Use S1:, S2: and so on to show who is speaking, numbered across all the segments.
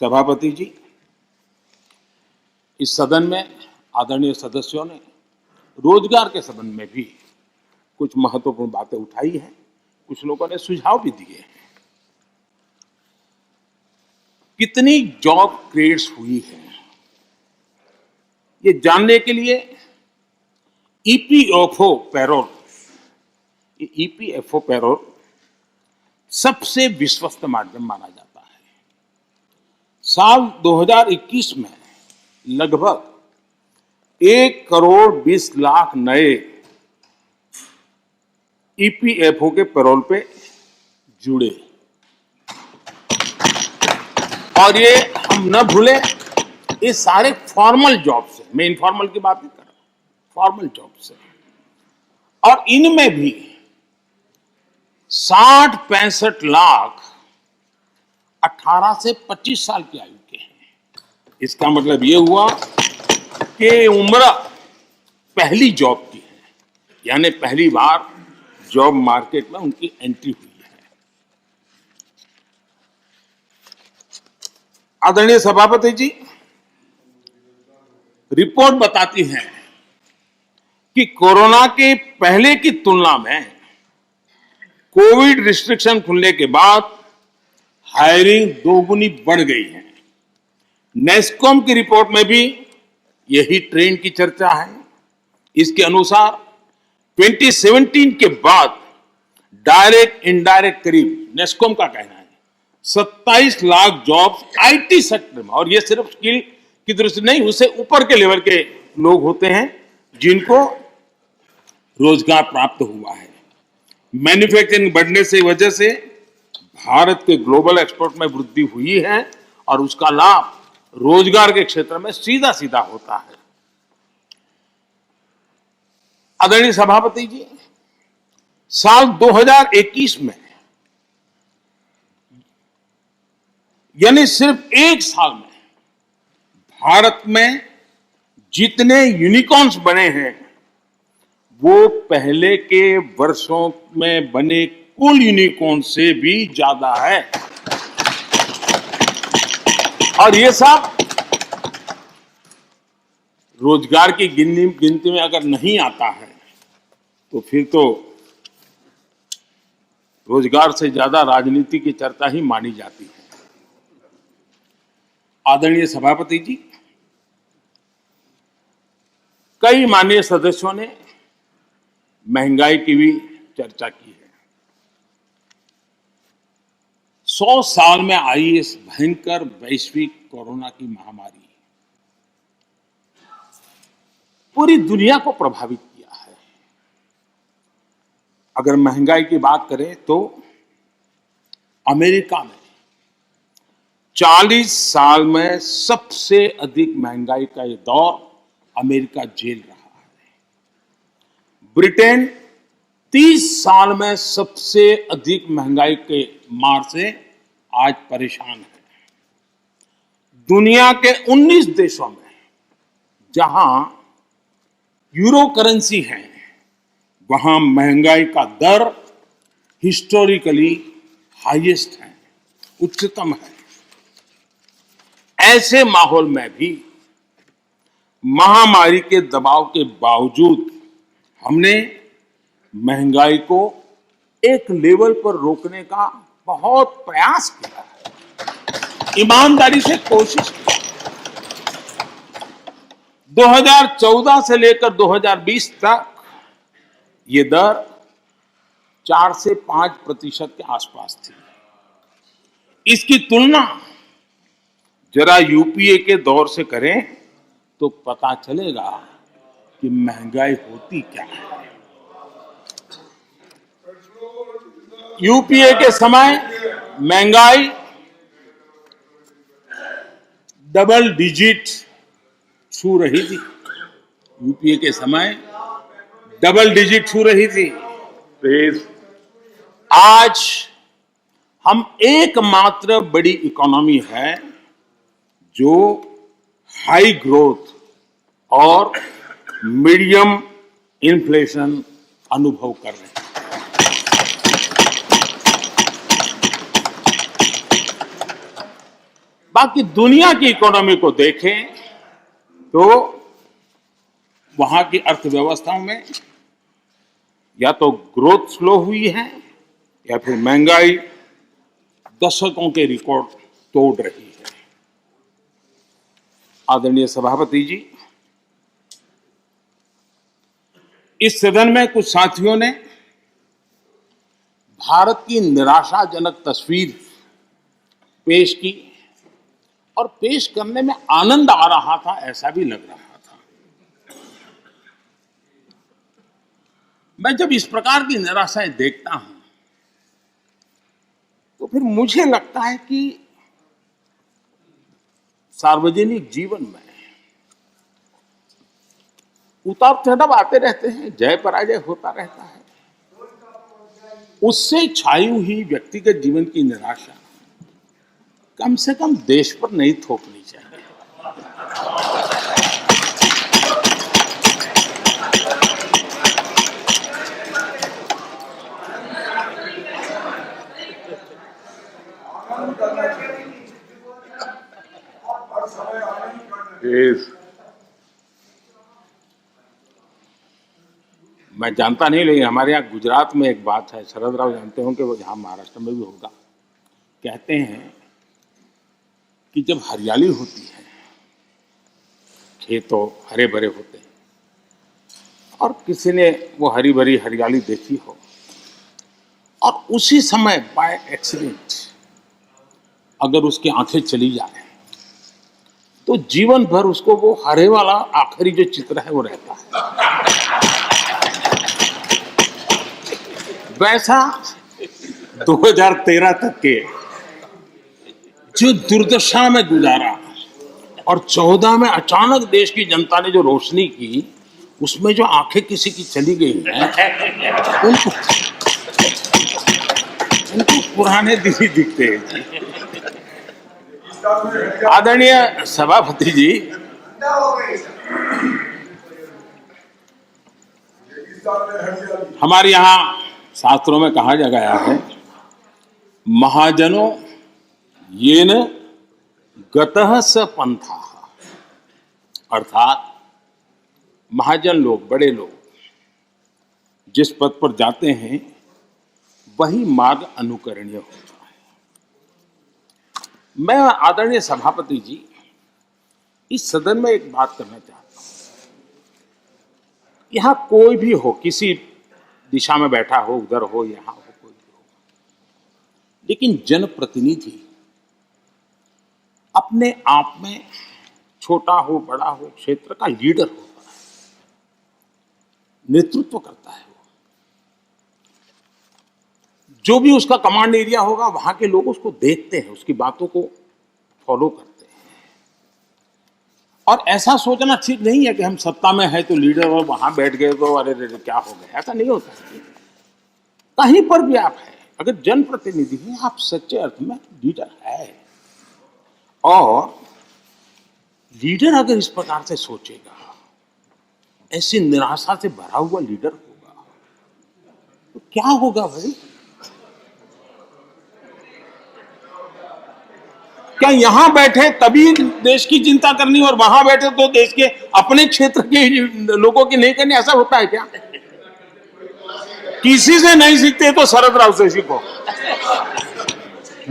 S1: सभापति जी, इस सदन में आदरणीय सदस्यों ने रोजगार के संबंध में भी कुछ महत्वपूर्ण बातें उठाई हैं, कुछ लोगों ने सुझाव भी दिए हैं। कितनी जॉब क्रिएट्स हुई है, ये जानने के लिए ईपीएफओ पैरोल, ईपीएफओ पैरोल सबसे विश्वस्त माध्यम माना जाता है। साल 2021 में लगभग 1,20,00,000 नए ईपीएफओ के पैरोल पे जुड़े, और ये हम न भूलें, ये सारे फॉर्मल जॉब से, मैं इनफॉर्मल की बात नहीं कर रहा, फॉर्मल जॉब से, और इनमें भी 60-65 लाख 18 से 25 साल की आयु के हैं। इसका मतलब ये हुआ कि उम्र पहली जॉब की है, यानी पहली बार जॉब मार्केट में उनकी एंट्री हुई है। आदरणीय सभापति जी, रिपोर्ट बताती है कि कोरोना के पहले की तुलना में कोविड रिस्ट्रिक्शन खुलने के बाद हायरिंग दोगुनी बढ़ गई है। नेस्कॉम की रिपोर्ट में भी यही ट्रेंड की चर्चा है। इसके अनुसार 2017 के बाद डायरेक्ट इनडायरेक्ट करीब, नेस्कॉम का कहना है, 27 लाख जॉब्स आईटी सेक्टर में, और ये सिर्फ स्किल की दृष्टि नहीं, उससे ऊपर के लेवल के लोग होते हैं जिनको रोजगार प्राप्त हुआ है। मैन्युफैक्चरिंग बढ़ने से वजह से भारत के ग्लोबल एक्सपोर्ट में वृद्धि हुई है, और उसका लाभ रोजगार के क्षेत्र में सीधा सीधा होता है। आदरणीय सभापति जी, साल 2021 में, यानी सिर्फ एक साल में, भारत में जितने यूनिकॉर्न्स बने हैं वो पहले के वर्षों में बने कुल यूनिकॉर्न से भी ज्यादा है। और ये सब रोजगार की गिनती में अगर नहीं आता है तो फिर तो रोजगार से ज्यादा राजनीति की चर्चा ही मानी जाती है। आदरणीय सभापति जी, कई माननीय सदस्यों ने महंगाई की भी चर्चा की है। 100 साल में आई इस भयंकर वैश्विक कोरोना की महामारी पूरी दुनिया को प्रभावित किया है। अगर महंगाई की बात करें तो अमेरिका में 40 साल में सबसे अधिक महंगाई का ये दौर अमेरिका झेल रहा है। ब्रिटेन 30 साल में सबसे अधिक महंगाई के मार से आज परेशान है। दुनिया के 19 देशों में जहां यूरो करेंसी है, वहां महंगाई का दर हिस्टोरिकली हाईएस्ट है, उच्चतम है। ऐसे माहौल में भी महामारी के दबाव के बावजूद हमने महंगाई को एक लेवल पर रोकने का बहुत प्रयास किया, ईमानदारी से कोशिश की। 2014 से लेकर 2020 तक ये दर 4 से 5% के आसपास थी। इसकी तुलना जरा यूपीए के दौर से करें तो पता चलेगा कि महंगाई होती क्या है। यूपीए के समय महंगाई डबल डिजिट छू रही थी। यूपीए के समय डबल डिजिट छू रही थी। फिर आज हम एकमात्र बड़ी इकोनॉमी है जो हाई ग्रोथ और मीडियम इन्फ्लेशन अनुभव कर रहे हैं। बाकी दुनिया की इकोनॉमी को देखें तो वहां की अर्थव्यवस्थाओं में या तो ग्रोथ स्लो हुई है या फिर महंगाई दशकों के रिकॉर्ड तोड़ रही है। आदरणीय सभापति जी, इस सदन में कुछ साथियों ने भारत की निराशाजनक तस्वीर पेश की और पेश करने में आनंद आ रहा था, ऐसा भी लग रहा था। मैं जब इस प्रकार की निराशाएं देखता हूं तो फिर मुझे लगता है कि सार्वजनिक जीवन में उतार चढ़ाव आते रहते हैं, जय पराजय होता रहता है। उससे छाई हुई व्यक्तिगत जीवन की निराशा कम से कम देश पर नहीं थोपनी चाहिए। मैं जानता नहीं, लेकिन हमारे यहाँ गुजरात में एक बात है, शरद राव जानते होंगे, वो जहाँ महाराष्ट्र में भी होगा। कहते हैं कि जब हरियाली होती है, खेत तो हरे भरे होते हैं, और किसी ने वो हरी भरी हरियाली देखी हो और उसी समय बाय एक्सीडेंट अगर उसकी आंखें चली जाए तो जीवन भर उसको वो हरे वाला आखिरी जो चित्र है वो रहता है। वैसा 2013 तक के जो दुर्दशा में गुजारा और 14 में अचानक देश की जनता ने जो रोशनी की, उसमें जो आंखें किसी की चली गई हैं, उनको पुराने दिन ही दिखते हैं। आदरणीय सभापति जी, हमारे यहाँ शास्त्रों में कहा गया है, महाजनों येन गतः स पंथा, अर्थात महाजन लोग, बड़े लोग जिस पथ पर जाते हैं वही मार्ग अनुकरणीय होता है। मैं आदरणीय सभापति जी इस सदन में एक बात करना चाहता हूं। यहां कोई भी हो, किसी दिशा में बैठा हो, उधर हो, यहां हो, कोई भी हो, लेकिन जनप्रतिनिधि अपने आप में छोटा हो बड़ा हो क्षेत्र का लीडर होता है, नेतृत्व करता है। जो भी उसका कमांड एरिया होगा वहां के लोग उसको देखते हैं, उसकी बातों को फॉलो करते हैं। और ऐसा सोचना ठीक नहीं है कि हम सत्ता में है तो लीडर, और वहां बैठ गए तो अरे क्या हो गया, ऐसा नहीं होता। कहीं पर भी आप है, अगर जनप्रतिनिधि हैं, आप सच्चे अर्थ में लीडर है। और लीडर अगर इस प्रकार से सोचेगा, ऐसी निराशा से भरा हुआ लीडर होगा, तो क्या होगा भाई? क्या यहां बैठे तभी देश की चिंता करनी और वहां बैठे तो देश के अपने क्षेत्र के लोगों की नहीं करनी? ऐसा होता है क्या? किसी से नहीं सीखते तो शरद राव से सीखो।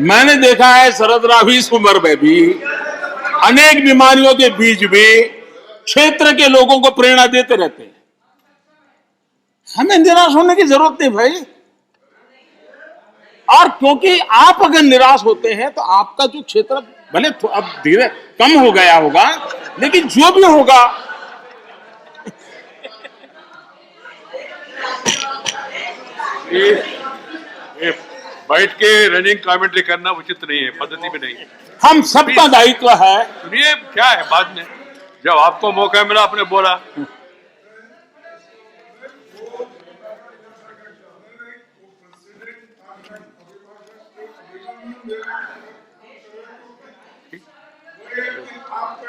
S1: मैंने देखा है शरद राव इस उम्र में भी अनेक बीमारियों के बीच भी क्षेत्र के लोगों को प्रेरणा देते रहते हैं। हमें निराश होने की जरूरत नहीं भाई। और क्योंकि आप अगर निराश होते हैं तो आपका जो क्षेत्र भले अब धीरे कम हो गया होगा, लेकिन जो भी होगा
S2: ये बैठ के रनिंग कमेंट्री करना उचित नहीं है, पद्धति में नहीं है।
S1: हम सबका दायित्व है।
S2: सुनिए क्या है, बाद में जब आपको मौका मिला आपने बोला।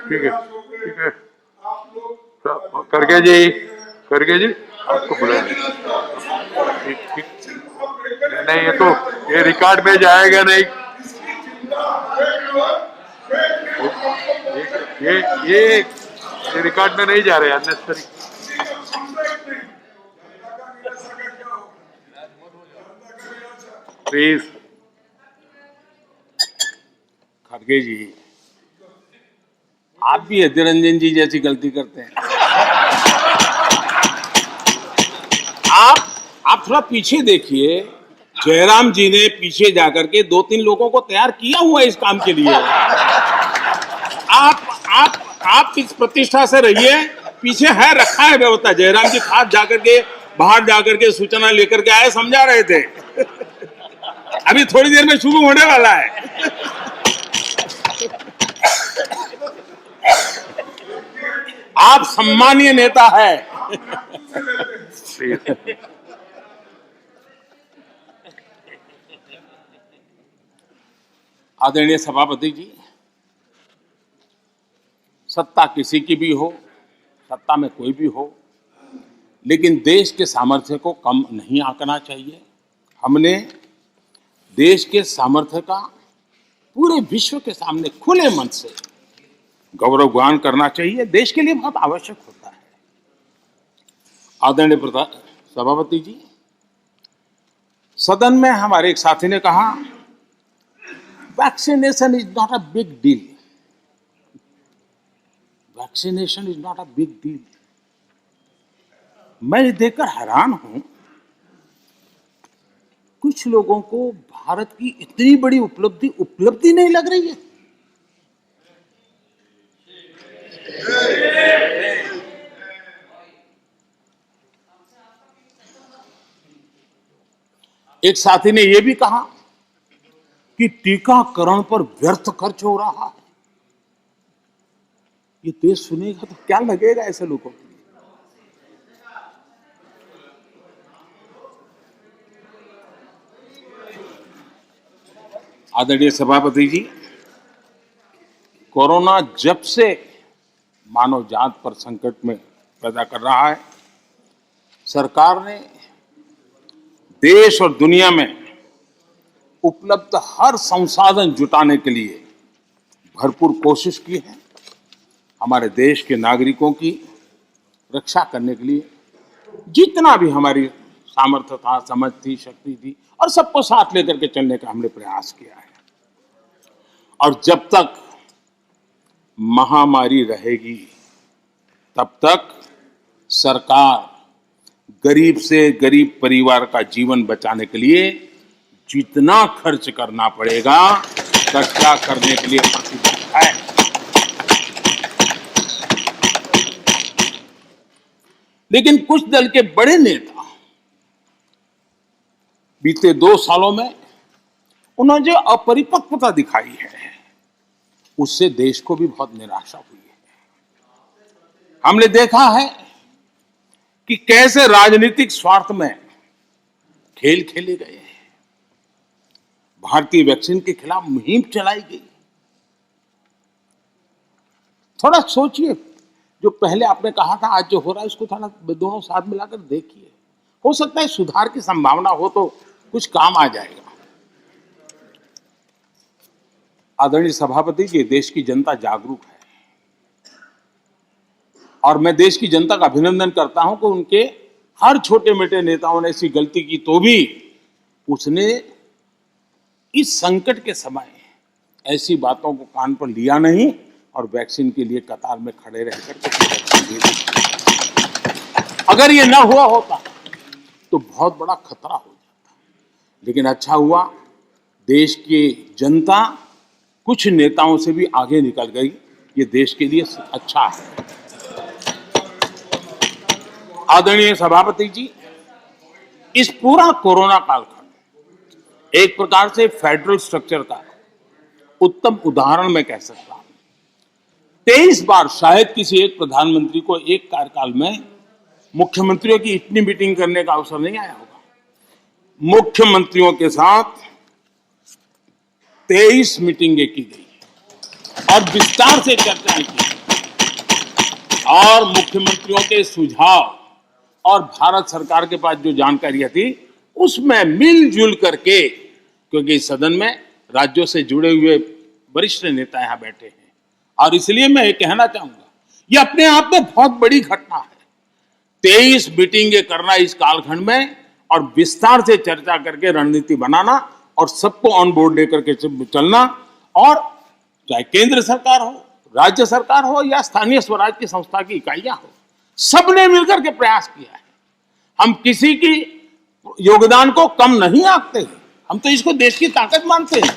S2: ठीक है, ठीक है, करके जी आपको बुलाया। ठीक ठीक, नहीं ये तो ये रिकॉर्ड में जाएगा नहीं। ये रिकॉर्ड में नहीं जा रहे अननेसेसरी। प्लीज।
S1: खड़गे जी, आप भी अधीर रंजन जी जैसी गलती करते हैं। आप थोड़ा पीछे देखिए, जयराम जी ने पीछे जाकर के 2-3 लोगों को तैयार किया हुआ है इस काम के लिए। आप इस प्रतिष्ठा से रहिए, पीछे है, रखा है व्यवस्था। जयराम जी खास जाकर के बाहर जाकर के सूचना लेकर के आए, समझा रहे थे। अभी थोड़ी देर में शुरू होने वाला है। आप सम्मानीय नेता है। आदरणीय सभापति जी, सत्ता किसी की भी हो, सत्ता में कोई भी हो, लेकिन देश के सामर्थ्य को कम नहीं आंकना चाहिए। हमने देश के सामर्थ्य का पूरे विश्व के सामने खुले मन से गौरवगान करना चाहिए। देश के लिए बहुत आवश्यक होता है। आदरणीय सभापति जी, सदन में हमारे एक साथी ने कहा, vaccination is not a big deal. Vaccination is not a big deal. मैं ये देखकर हैरान हूं, कुछ लोगों को भारत की इतनी बड़ी उपलब्धि नहीं लग रही है। एक साथी ने यह भी कहा कि टीकाकरण पर व्यर्थ खर्च हो रहा है। ये देश सुनेगा तो क्या लगेगा ऐसे लोगों को। आदरणीय सभापति जी, कोरोना जब से मानव जात पर संकट में पैदा कर रहा है, सरकार ने देश और दुनिया में उपलब्ध हर संसाधन जुटाने के लिए भरपूर कोशिश की है। हमारे देश के नागरिकों की रक्षा करने के लिए जितना भी हमारी सामर्थ्य था, समझ थी, शक्ति थी, और सबको साथ लेकर के चलने का हमने प्रयास किया है। और जब तक महामारी रहेगी, तब तक सरकार गरीब से गरीब परिवार का जीवन बचाने के लिए जितना खर्च करना पड़ेगा, खर्चा करने के लिए प्रतिबद्ध है। लेकिन कुछ दल के बड़े नेता बीते 2 सालों में उन्होंने जो अपरिपक्वता दिखाई है, उससे देश को भी बहुत निराशा हुई है। हमने देखा है कि कैसे राजनीतिक स्वार्थ में खेल खेले गए हैं। भारतीय वैक्सीन के खिलाफ मुहिम चलाई गई। थोड़ा सोचिए, जो पहले आपने कहा था, आज जो हो रहा है, उसको थोड़ा दोनों साथ मिलाकर देखिए। हो सकता है सुधार की संभावना हो तो कुछ काम आ जाएगा। आदरणीय सभापति जी, देश की जनता जागरूक है और मैं देश की जनता का अभिनंदन करता हूं कि उनके हर छोटे मोटे नेताओं ने ऐसी गलती की तो भी उसने इस संकट के समय ऐसी बातों को कान पर लिया नहीं और वैक्सीन के लिए कतार में खड़े रहकर वैक्सीन दे दी। अगर ये ना हुआ होता तो बहुत बड़ा खतरा हो जाता। लेकिन अच्छा हुआ, देश की जनता कुछ नेताओं से भी आगे निकल गई। ये देश के लिए अच्छा है। आदरणीय सभापति जी, इस पूरा कोरोना कालखंड एक प्रकार से फेडरल स्ट्रक्चर का उत्तम उदाहरण मैं कह सकता हूं। 23 बार शायद किसी एक प्रधानमंत्री को एक कार्यकाल में मुख्यमंत्रियों की इतनी मीटिंग करने का अवसर नहीं आया होगा। मुख्यमंत्रियों के साथ 23 मीटिंगें की गई और विस्तार से चर्चाएं की और मुख्यमंत्रियों के सुझाव और भारत सरकार के पास जो जानकारियां थी, उसमें मिलजुल करके, क्योंकि इस सदन में राज्यों से जुड़े हुए वरिष्ठ नेता यहां बैठे हैं और इसलिए मैं ये कहना चाहूंगा, ये अपने आप में बहुत बड़ी घटना है। 23 मीटिंगें करना इस कालखंड में और विस्तार से चर्चा करके रणनीति बनाना और सबको ऑन बोर्ड लेकर के चलना, और चाहे केंद्र सरकार हो, राज्य सरकार हो या स्थानीय स्वराज की संस्था की इकाइयां हो, सबने मिलकर के प्रयास किया है। हम किसी की योगदान को कम नहीं आंकते हैं, हम तो इसको देश की ताकत मानते हैं।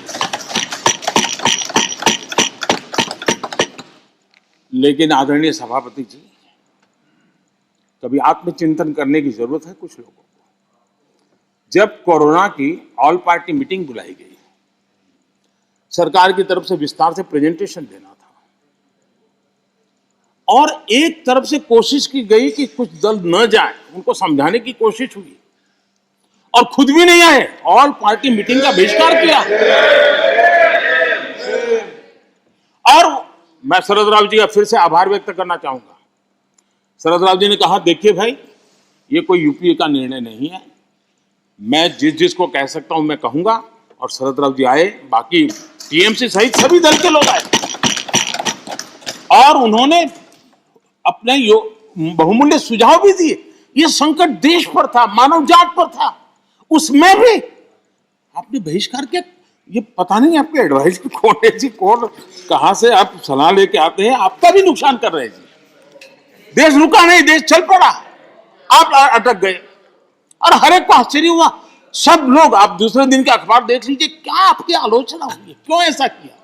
S1: लेकिन आदरणीय सभापति जी, कभी आत्मचिंतन करने की जरूरत है कुछ लोगों को। जब कोरोना की ऑल पार्टी मीटिंग बुलाई गई, सरकार की तरफ से विस्तार से प्रेजेंटेशन देना था, और एक तरफ से कोशिश की गई कि कुछ दल न जाए, उनको समझाने की कोशिश हुई, और खुद भी नहीं आए, ऑल पार्टी मीटिंग का बहिष्कार किया। और मैं शरद राव जी का फिर से आभार व्यक्त करना चाहूंगा। शरद राव जी ने कहा, देखिए भाई, ये कोई यूपीए का निर्णय नहीं है, मैं जिसको कह सकता हूं मैं कहूंगा। और शरद राव जी आए, बाकी टीएमसी सहित सभी दल के लोग आए, और उन्होंने अपने बहुमूल्य सुझाव भी दिए। ये संकट देश पर था, मानव जात पर था, उसमें भी आपने बहिष्कार किया। ये पता नहीं आपके एडवाइस की कौन है जी, कौन कहां से आप सलाह लेके आते हैं, आपका भी नुकसान कर रहे हैं जी। देश रुका नहीं, देश चल पड़ा, आप अटक गए। और हर एक को आश्चर्य हुआ, सब लोग, आप दूसरे दिन के अखबार देख लीजिए, क्या आपकी आलोचना हुई है, क्यों ऐसा किया।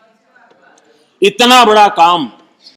S1: इतना बड़ा काम